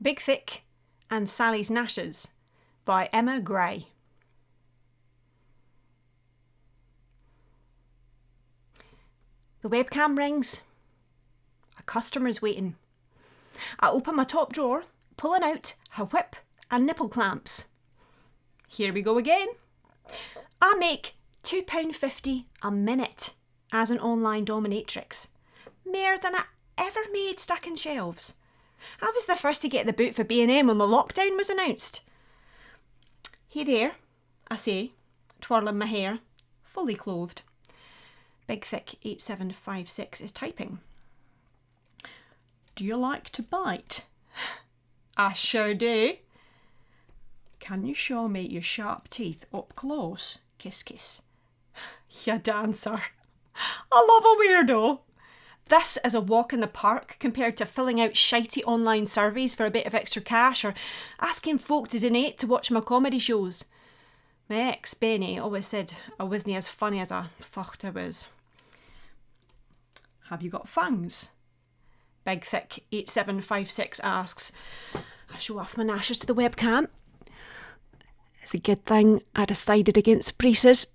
BigThick and Sally's Gnashers by Grae. The webcam rings. A customer's waiting. I open my top drawer, pulling out a whip and nipple clamps. Here we go again. I make £2.50 a minute as an online dominatrix. More than I ever made stacking shelves. I was the first to get the boot for B&M when the lockdown was announced. Hey there, I say, twirling my hair, fully clothed. BigThick 8756 is typing. Do you like to bite? I sure do. Can you show me your sharp teeth up close? Kiss, kiss. You dancer. I love a weirdo. This is a walk in the park compared to filling out shitey online surveys for a bit of extra cash or asking folk to donate to watch my comedy shows. My ex, Benny, always said I wasn't as funny as I thought I was. Have you got fangs? BigThick 8756 asks. I show off my Gnashers to the webcam. It's a good thing I decided against braces.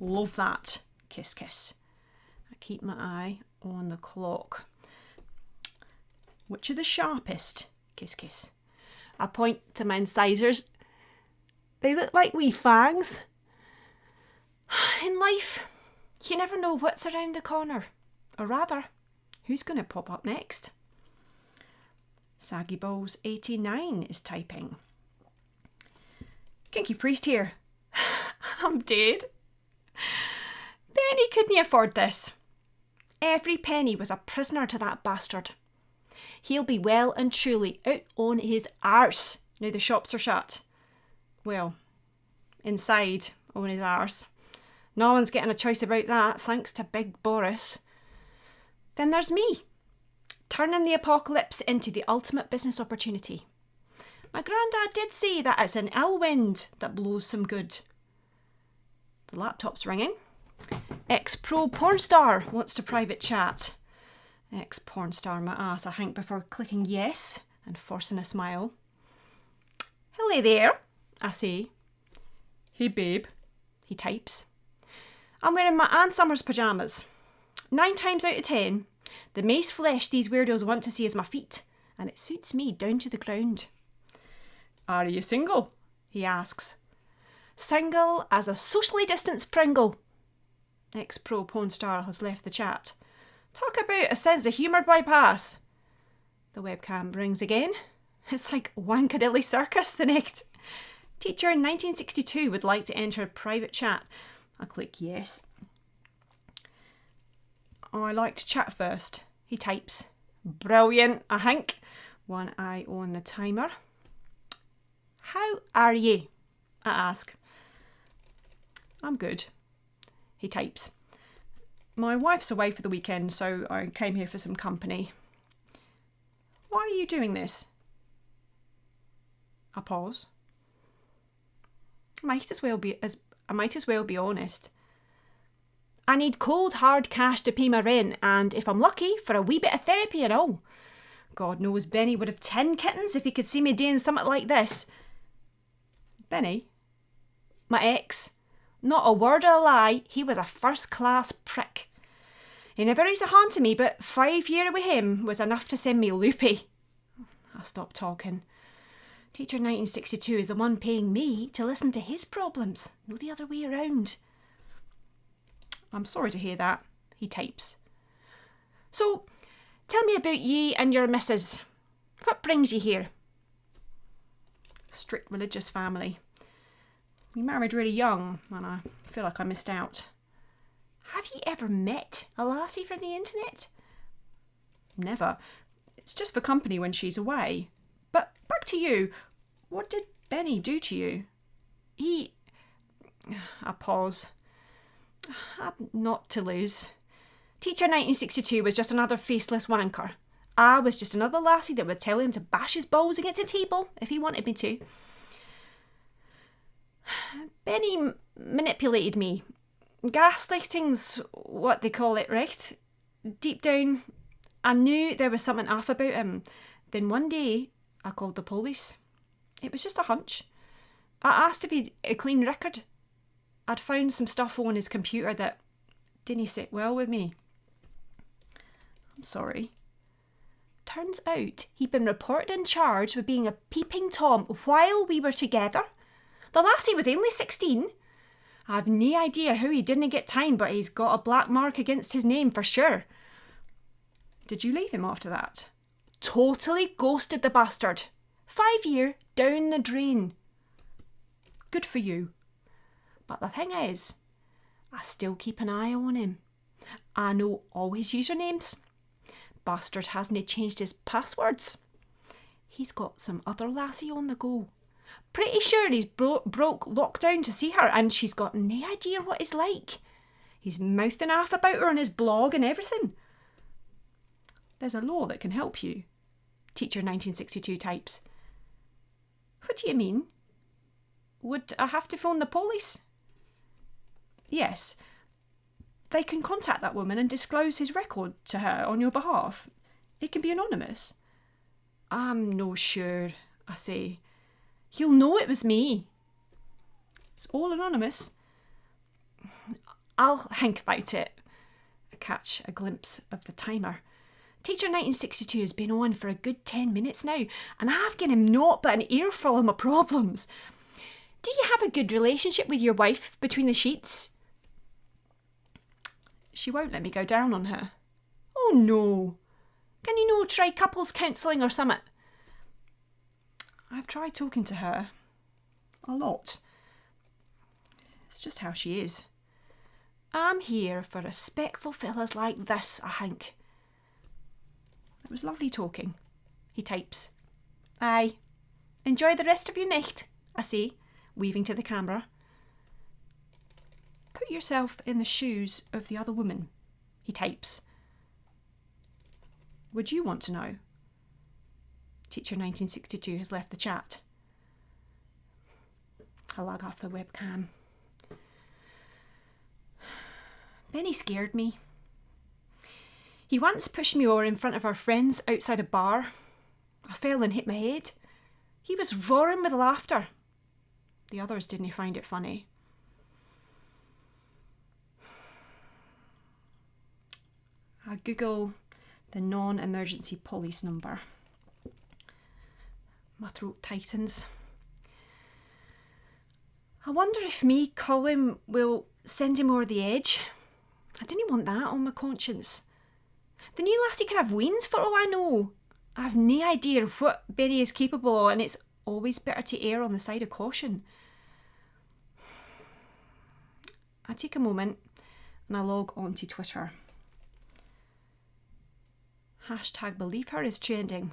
Love that. Kiss, kiss. I keep my eye on the clock. Which are the sharpest? Kiss, kiss. I point to my incisors. They look like wee fangs. In life, you never know what's around the corner. Or rather, who's going to pop up next? Saggy Balls 89 is typing. Kinky priest here. I'm dead. Benny couldn't afford this. Every penny was a prisoner to that bastard. He'll be well and truly out on his arse now the shops are shut. Well, inside on his arse. No one's getting a choice about that, thanks to Big Boris. Then there's me, turning the apocalypse into the ultimate business opportunity. My granddad did say that it's an ill wind that blows some good. The laptop's ringing. Ex-pro porn star wants to private chat. Ex-porn star my ass, I think, before clicking yes and forcing a smile. Hello there, I say. Hey babe, he types. I'm wearing my Ann Summers pyjamas. 9 times out of 10, the mace flesh these weirdos want to see is my feet, and it suits me down to the ground. Are you single? He asks. Single as a socially distanced Pringle. Ex-pro porn star has left the chat. Talk about a sense of humour bypass. The webcam rings again. It's like Wankadilly Circus the next. Teacher in 1962 would like to enter private chat. I click yes. Oh, I like to chat first. He types. Brilliant, I think. One eye on the timer. How are you? I ask. I'm good. He types. My wife's away for the weekend, so I came here for some company. Why are you doing this? I pause. I might as well be honest. I need cold, hard cash to pay my rent, and if I'm lucky, for a wee bit of therapy and all. God knows Benny would have 10 kittens if he could see me doing something like this. Benny? My ex? Not a word of a lie, he was a first-class prick. He never raised a hand to me, but 5 years with him was enough to send me loopy. I stopped talking. Teacher 1962 is the one paying me to listen to his problems, no the other way around. I'm sorry to hear that, he types. So, tell me about ye and your missus. What brings you here? Strict religious family. We married really young, and I feel like I missed out. Have you ever met a lassie from the internet? Never. It's just for company when she's away. But back to you. What did Benny do to you? I pause. I had not to lose. Teacher 1962 was just another faceless wanker. I was just another lassie that would tell him to bash his balls against a table if he wanted me to. Benny manipulated me. Gaslighting's what they call it, right? Deep down, I knew there was something off about him. Then one day, I called the police. It was just a hunch. I asked if he'd a clean record. I'd found some stuff on his computer that didn't sit well with me. I'm sorry. Turns out he'd been reported in charge with being a peeping Tom while we were together. The lassie was only 16. I've no idea how he didn't get time, but he's got a black mark against his name for sure. Did you leave him after that? Totally ghosted the bastard. 5 year down the drain. Good for you. But the thing is, I still keep an eye on him. I know all his usernames. Bastard hasn't changed his passwords. He's got some other lassie on the go. Pretty sure he's broke lockdown to see her, and she's got no idea what he's like. He's mouthing off about her on his blog and everything. There's a law that can help you. Teacher 1962 types. What do you mean? Would I have to phone the police? Yes. They can contact that woman and disclose his record to her on your behalf. It can be anonymous. I'm no sure, I say. He'll know it was me. It's all anonymous. I'll think about it. I catch a glimpse of the timer. Teacher 1962 has been on for a good 10 minutes now, and I've given him naught but an earful of my problems. Do you have a good relationship with your wife between the sheets? She won't let me go down on her. Oh no. Can you no try couples counselling or something? I've tried talking to her. A lot. It's just how she is. I'm here for respectful fellas like this, I think. It was lovely talking. He types. Aye. Enjoy the rest of your night, I say, waving to the camera. Put yourself in the shoes of the other woman, he types. Would you want to know? Teacher 1962 has left the chat. I lag off the webcam. Benny scared me. He once pushed me over in front of our friends outside a bar. I fell and hit my head. He was roaring with laughter. The others didn't find it funny. I Google the non-emergency police number. My throat tightens. I wonder if me calling will send him over the edge. I didn't want that on my conscience. The new lassie could have weans for all I know. I have no idea what Benny is capable of, and it's always better to err on the side of caution. I take a moment and I log onto Twitter. #believe her is trending.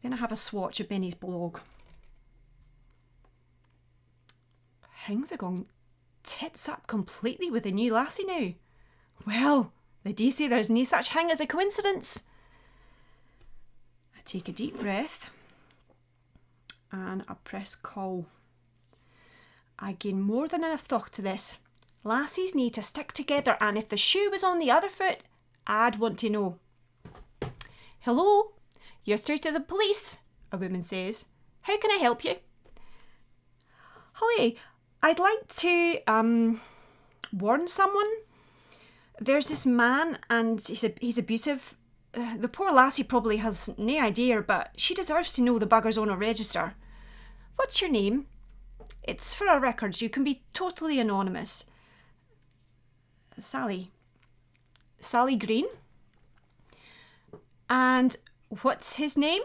Then I have a swatch of Benny's blog. Things are going tits up completely with the new lassie now. Well, they do say there's no such thing as a coincidence. I take a deep breath and I press call. I gain more than enough thought to this. Lassies need to stick together, and if the shoe was on the other foot, I'd want to know. Hello, you're through to the police, a woman says. How can I help you? Holly, I'd like to warn someone. There's this man and he's abusive. The poor lassie probably has no idea, but she deserves to know the bugger's on a register. What's your name? It's for our records. You can be totally anonymous. Sally Green. And what's his name?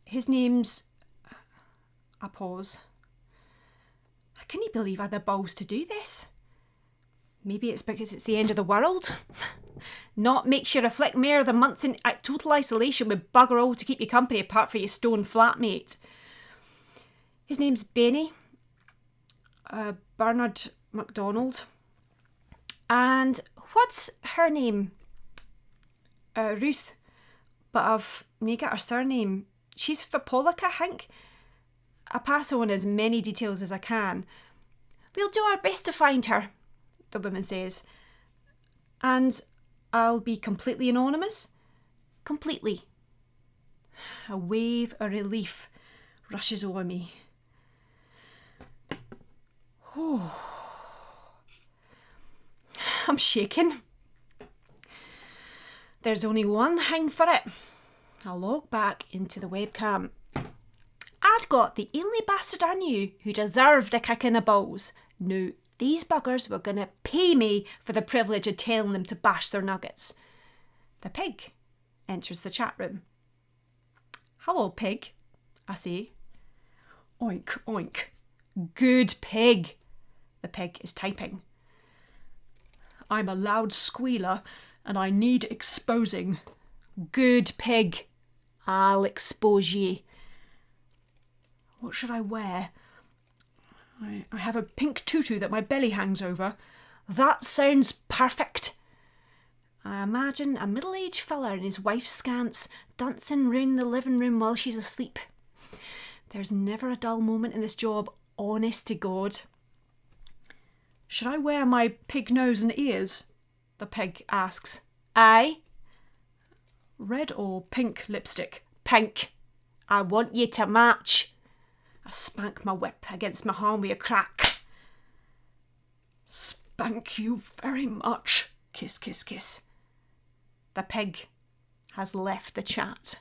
His name's... I pause. I couldn't believe I had the balls to do this. Maybe it's because it's the end of the world. Not makes you reflect more than months in total isolation with bugger all to keep you company apart from your stone flatmate. His name's Benny. Bernard MacDonald. And what's her name? Ruth. But I've nae got her surname. She's Fapolic, I think. I pass on as many details as I can. We'll do our best to find her, the woman says. And I'll be completely anonymous? Completely. A wave of relief rushes over me. I'm shaking. There's only one thing for it. I log back into the webcam. I'd got the only bastard I knew who deserved a kick in the balls. Now, these buggers were going to pay me for the privilege of telling them to bash their nuggets. The pig enters the chat room. Hello, pig, I say. Oink, oink. Good pig. The pig is typing. I'm a loud squealer and I need exposing. Good pig. I'll expose ye. What should I wear? I have a pink tutu that my belly hangs over. That sounds perfect. I imagine a middle-aged fella in his wife's scants dancing round the living room while she's asleep. There's never a dull moment in this job, honest to God. Should I wear my pig nose and ears? The pig asks. Aye. Red or pink lipstick? Pink. I want you to match. I spank my whip against my arm with a crack. Spank you very much. Kiss, kiss, kiss. The pig has left the chat.